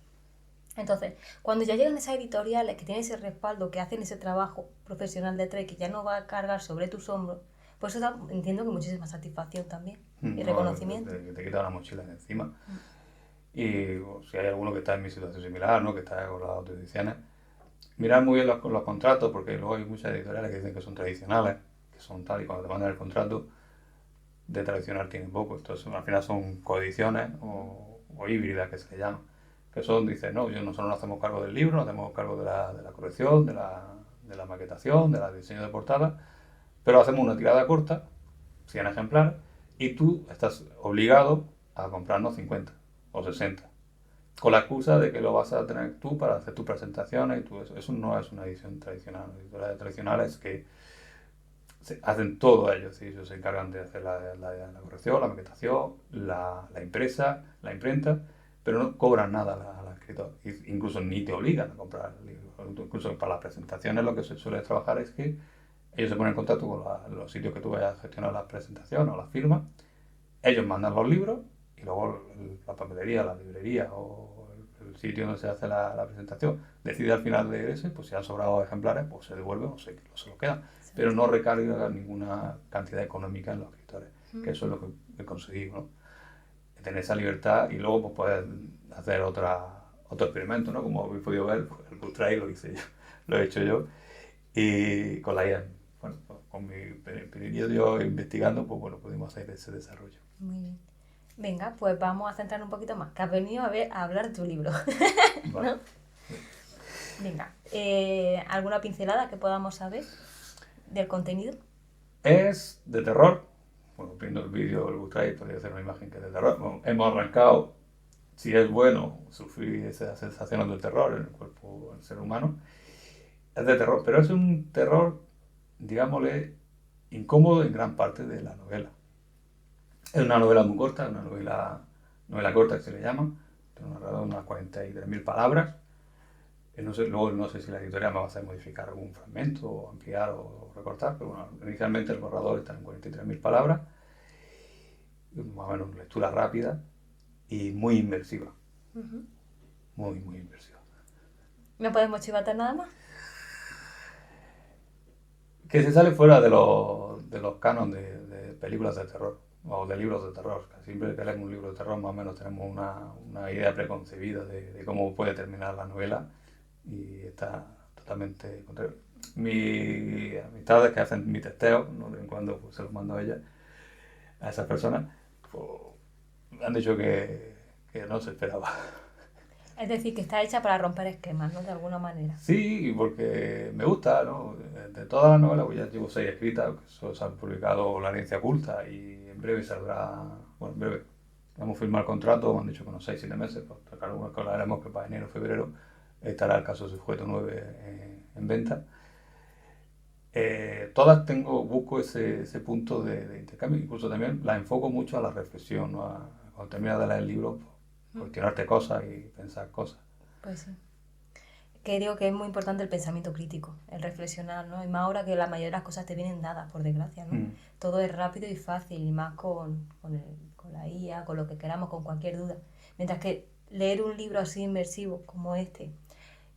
Speaker 4: Entonces, cuando ya llegan esas editoriales que tienen ese respaldo, que hacen ese trabajo profesional detrás, que ya no va a cargar sobre tus hombros, pues eso da, entiendo que muchísima satisfacción también y reconocimiento.
Speaker 1: Te quita la mochila de encima. Y si hay alguno que está en mi situación similar, ¿no? que está con las autoediciones, mirar muy bien los contratos, porque luego hay muchas editoriales que dicen que son tradicionales, que son tal, y cuando te mandan el contrato, de tradicional tienen poco. Entonces, al final son coediciones o híbridas, que se le llaman. Que son, dicen, no, nosotros no hacemos cargo del libro, no hacemos cargo de la corrección, de la maquetación, del diseño de portada, pero hacemos una tirada corta, 100 ejemplares, y tú estás obligado a comprarnos 50 o 60, con la excusa de que lo vas a tener tú para hacer tus presentaciones y todo eso. Eso no es una edición tradicional. Las editoriales tradicionales que hacen todo ellos, ¿sí? Ellos se encargan de hacer la corrección, la maquetación, la imprenta, pero no cobran nada al escritor. Incluso ni te obligan a comprar el libro. Incluso para las presentaciones lo que se suele trabajar es que ellos se ponen en contacto con los sitios que tú vayas a gestionar las presentaciones o las firmas. Ellos mandan los libros y luego la papelería, la librería o el sitio donde se hace la presentación decide al final de ese, pues si han sobrado ejemplares, pues se devuelven o se lo quedan. Pero no recarga ninguna cantidad económica en los escritores, que eso es lo que he conseguido, ¿no? Tener esa libertad y luego pues poder hacer otro experimento, ¿no? Como habéis podido ver, pues, el book trail lo hice yo, lo he hecho yo, y con la IA, bueno, pues, con mi periodo investigando, pues bueno, pudimos hacer ese desarrollo.
Speaker 4: Muy bien. Venga, pues vamos a centrar un poquito más, que has venido a hablar de tu libro,
Speaker 1: Vale.
Speaker 4: ¿no? Venga, ¿alguna pincelada que podamos saber del contenido?
Speaker 1: Es de terror. Bueno, viendo el vídeo, el book trail, podría hacer una imagen que es de terror. Bueno, hemos arrancado, si es bueno, sufrir esas sensaciones del terror en el cuerpo del ser humano. Es de terror, pero es un terror, digámosle, incómodo en gran parte de la novela. Es una novela muy corta, una novela corta que se le llama, tiene unas 43.000 palabras. Luego no sé si la editorial me va a hacer modificar algún fragmento, o ampliar o recortar, pero bueno, inicialmente el borrador está en 43.000 palabras, más o menos lectura rápida y muy inmersiva. Muy, muy inmersiva.
Speaker 4: ¿No podemos chivarte nada más?
Speaker 1: Que se sale fuera de los cánones de películas de terror o de libros de terror. Siempre que leemos un libro de terror más o menos tenemos una idea preconcebida de cómo puede terminar la novela y está totalmente contrario. Mis amistades que hacen mi testeo, ¿no? De vez en cuando pues, se los mando a ellas, a esas personas, pues, han dicho que no se esperaba.
Speaker 4: Es decir, que está hecha para romper esquemas, ¿no? De alguna manera.
Speaker 1: Sí, porque me gusta, ¿no? De todas las novelas, pues ya llevo 6 escritas, que solo se han publicado La herencia oculta y en breve saldrá, bueno, en breve, vamos a firmar el contrato, me han dicho que unos 6-7 meses, pues claro, que hablaremos que para enero o febrero estará el caso de Sujeto 9 en venta. Todas busco ese punto de intercambio, incluso también las enfoco mucho a la reflexión, ¿no? Cuando terminas de leer el libro, pues, cuestionarte cosas y pensar cosas.
Speaker 4: Pues sí. Que digo que es muy importante el pensamiento crítico, el reflexionar, ¿no? Y más ahora que la mayoría de las cosas te vienen dadas, por desgracia, ¿no? Todo es rápido y fácil, y más con la IA, con lo que queramos, con cualquier duda. Mientras que leer un libro así inmersivo como este,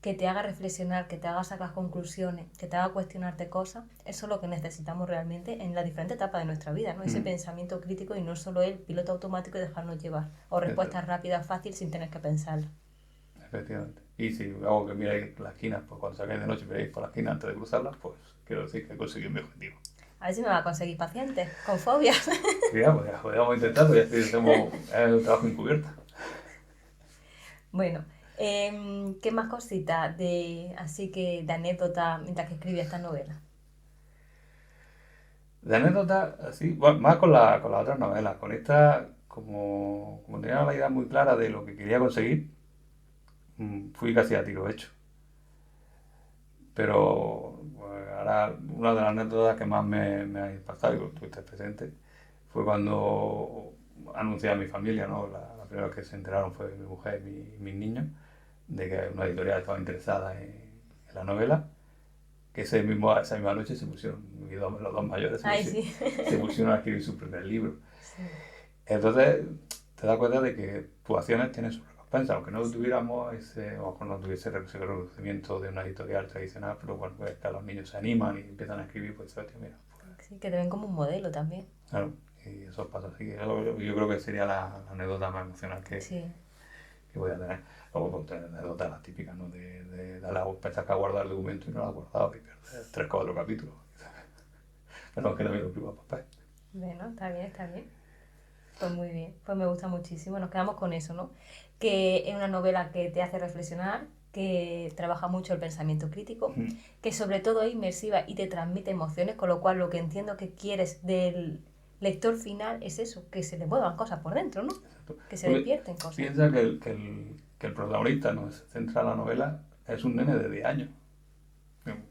Speaker 4: que te haga reflexionar, que te haga sacar conclusiones, que te haga cuestionarte cosas, eso es lo que necesitamos realmente en la diferente etapa de nuestra vida, ¿no? Ese pensamiento crítico y no solo el piloto automático y dejarnos llevar, o respuestas rápidas, fáciles, sin tener que pensarlo.
Speaker 1: Efectivamente. Y si hago que miréis las esquinas, pues cuando salgáis de noche miréis por la esquina antes de cruzarlas, pues quiero decir que he conseguido mi objetivo.
Speaker 4: A ver si me va a conseguir pacientes con fobias.
Speaker 1: Ya, pues ya podríamos intentarlo, ya hacemos un trabajo encubierto.
Speaker 4: Bueno, ¿qué más cositas de anécdota mientras que escribí esta novela?
Speaker 1: De anécdota, así, bueno, más con las otras novelas. Con esta, como tenía la idea muy clara de lo que quería conseguir, fui casi a tiro hecho. Pero pues, ahora una de las anécdotas que más me ha impactado, y tú estás presente, fue cuando anuncié a mi familia, ¿no? La primera que se enteraron fue mi mujer y mis niños, de que una editorial estaba interesada en la novela, que esa misma noche se pusieron, los dos mayores se pusieron a escribir su primer libro.
Speaker 4: Sí.
Speaker 1: Entonces te das cuenta de que tus acciones tienen su recompensa, aunque no tuviéramos o no tuviese ese reconocimiento de una editorial tradicional, pero bueno, pues que los niños se animan y empiezan a escribir, pues mira. Pues,
Speaker 4: sí, que te ven como un modelo también.
Speaker 1: Claro, y eso pasa así. Yo creo que sería la anécdota más emocional que voy a tener. Luego pues, tener anécdotas las típicas, ¿no? De pensar que ha guardado el documento y no lo ha guardado y pierdes 3 o 4 capítulos. Pero es que también lo escribo a papá.
Speaker 4: Bueno, está bien, está bien. Pues muy bien, pues me gusta muchísimo. Nos quedamos con eso, ¿no? Que es una novela que te hace reflexionar, que trabaja mucho el pensamiento crítico, que sobre todo es inmersiva y te transmite emociones, con lo cual lo que entiendo que quieres del lector final es eso, que se le muevan cosas por dentro, ¿no?
Speaker 1: Exacto.
Speaker 4: Que se despierten cosas.
Speaker 1: Piensa que el protagonista, ¿no? Se centra en la novela, es un nene de 10 años.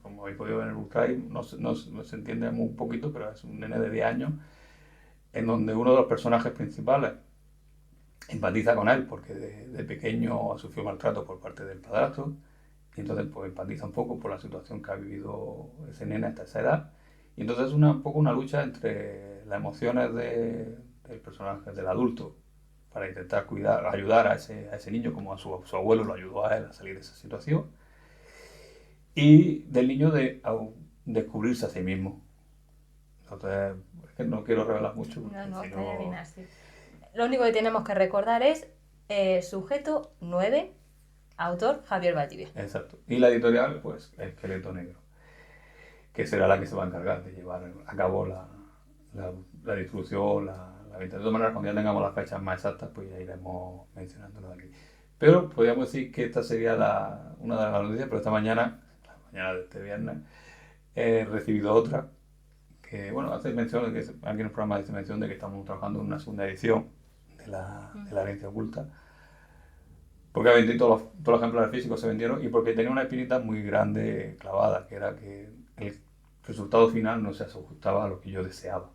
Speaker 1: Como habéis podido ver en el Ultraí, no se entiende muy poquito, pero es un nene de 10 años en donde uno de los personajes principales empatiza con él porque de pequeño sufrió maltrato por parte del padrastro y entonces pues empatiza un poco por la situación que ha vivido ese nene hasta esa edad y entonces es un poco una lucha entre las emociones del personaje, del adulto, para intentar ayudar a ese niño como a su abuelo lo ayudó a él a salir de esa situación, y del niño de descubrirse a sí mismo. Entonces, es que no quiero revelar mucho.
Speaker 4: No,
Speaker 1: Si
Speaker 4: está bien así. Lo único que tenemos que recordar es sujeto 9, autor Javier Valdivia.
Speaker 1: Exacto. Y la editorial, pues, Esqueleto Negro, que será la que se va a encargar de llevar a cabo la distribución, la venta. De todas maneras, cuando ya tengamos las fechas más exactas, pues ya iremos mencionándolo aquí. Pero podríamos decir que esta sería una de las noticias, pero esta mañana, la mañana de este viernes, he recibido otra que, bueno, hace mención, aquí en el programa hace mención de que estamos trabajando en una segunda edición de la herencia oculta, porque obviamente todos los ejemplares físicos se vendieron y porque tenía una espinita muy grande clavada, que era que el resultado final no se ajustaba a lo que yo deseaba.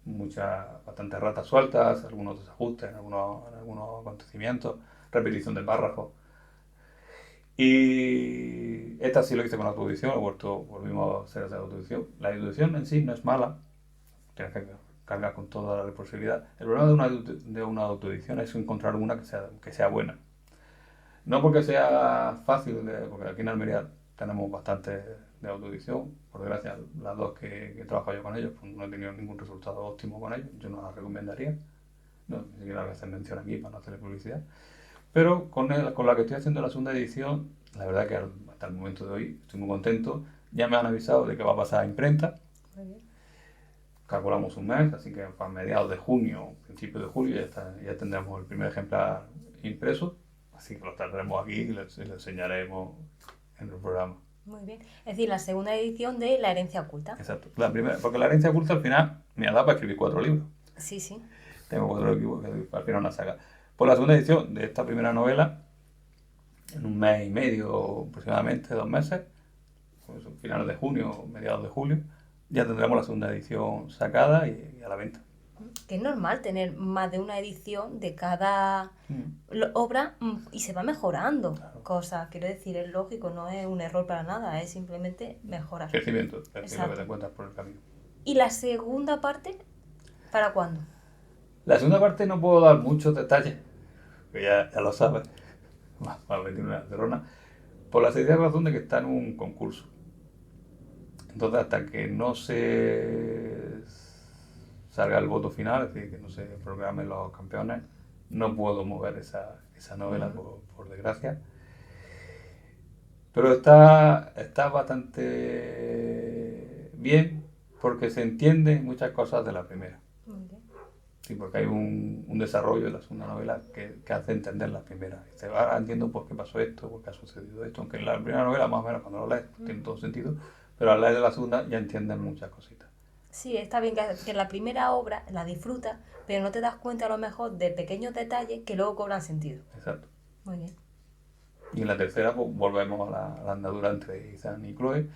Speaker 1: Bastantes ratas sueltas, algunos desajustes en algunos acontecimientos, repetición de párrafos. Y esta sí lo hice con la autoedición, volvimos a hacer esa autoedición. La autoedición en sí no es mala, tienes que cargar con toda la responsabilidad. El problema de una autoedición es encontrar una que sea buena. No porque sea fácil, porque aquí en Almería tenemos bastante de autoedición, por desgracia las dos que he trabajado yo con ellos, pues no he tenido ningún resultado óptimo con ellos, yo no las recomendaría, no, ni siquiera a veces menciono aquí para no hacerle publicidad. Pero con la que estoy haciendo la segunda edición, la verdad que hasta el momento de hoy estoy muy contento. Ya me han avisado de que va a pasar a imprenta. Calculamos un mes, así que para mediados de junio, principios de julio, ya tendremos el primer ejemplar impreso. Así que lo traeremos aquí y lo enseñaremos en el programa.
Speaker 4: Muy bien. Es decir, la segunda edición de La herencia oculta.
Speaker 1: Exacto. La primera, porque La herencia oculta al final me ha dado para escribir 4 libros.
Speaker 4: Sí, sí.
Speaker 1: Tengo 4 libros, al final una saga. Por la segunda edición de esta primera novela, en un mes y medio, aproximadamente 2 meses, pues, finales de junio, mediados de julio, ya tendremos la segunda edición sacada y a la venta.
Speaker 4: Que es normal tener más de una edición de cada obra y se va mejorando cosas. Quiero decir, es lógico, no es un error para nada, es simplemente mejorar.
Speaker 1: Crecimiento, es lo que
Speaker 4: Exacto.
Speaker 1: te encuentras por el camino.
Speaker 4: ¿Y la segunda parte? ¿Para cuándo?
Speaker 1: La segunda parte no puedo dar muchos detalles, que ya lo sabes, va a meter una cerrona, por la sencilla razón de que está en un concurso. Entonces, hasta que no se salga el voto final, es decir, que no se programen los campeones, no puedo mover esa novela, por desgracia. Pero está bastante bien, porque se entienden muchas cosas de la primera.
Speaker 4: Muy bien.
Speaker 1: Sí, porque hay un desarrollo de la segunda novela que hace entender la primera. Dice, ahora entiendo por qué pasó esto, por qué ha sucedido esto. Aunque en la primera novela, más o menos, cuando lo lees, tiene todo sentido. Pero al leer de la segunda ya entiendes muchas cositas.
Speaker 4: Sí, está bien que la primera obra la disfrutas, pero no te das cuenta a lo mejor de pequeños detalles que luego cobran sentido.
Speaker 1: Exacto.
Speaker 4: Muy bien.
Speaker 1: Y en la tercera, pues volvemos a la andadura entre Ethan y Chloe.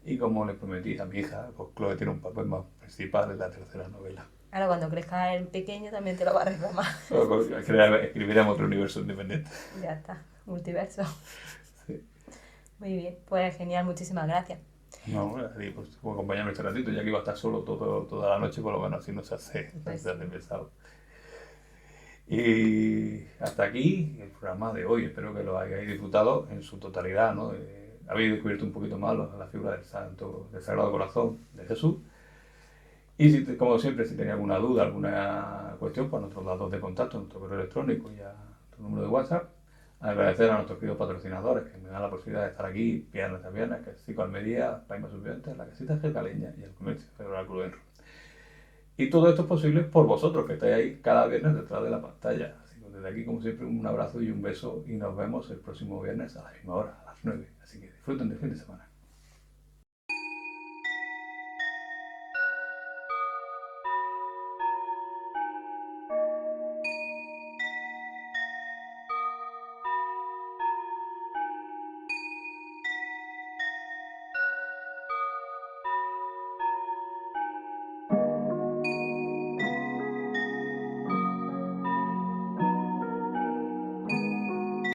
Speaker 1: Y como le prometí a mi hija, pues Chloe tiene un papel más principal en la tercera novela.
Speaker 4: Ahora cuando crezca el pequeño también te lo va a reclamar.
Speaker 1: Escribiremos otro universo independiente.
Speaker 4: Ya está, multiverso.
Speaker 1: Sí.
Speaker 4: Muy bien, pues genial, muchísimas gracias.
Speaker 1: No, así, pues puedo acompañarme este ratito, ya que iba a estar solo toda la noche, por lo menos así no se hace pesado. Y hasta aquí el programa de hoy. Espero que lo hayáis disfrutado en su totalidad, ¿no? Habéis descubierto un poquito más la figura del Sagrado Corazón de Jesús. Y como siempre, si tenéis alguna duda, alguna cuestión, pues nuestros datos de contacto, nuestro correo electrónico y nuestro número de WhatsApp. Agradecer a nuestros queridos patrocinadores que me dan la posibilidad de estar aquí viernes a viernes, que es Cico Almería, Paima Subvivientes, la Casita Jercaleña y el Comercio Federal Cruz Enro. Y todo esto es posible por vosotros, que estáis ahí cada viernes detrás de la pantalla. Así que desde aquí, como siempre, un abrazo y un beso y nos vemos el próximo viernes a la misma hora, a las 9. Así que disfruten del fin de semana.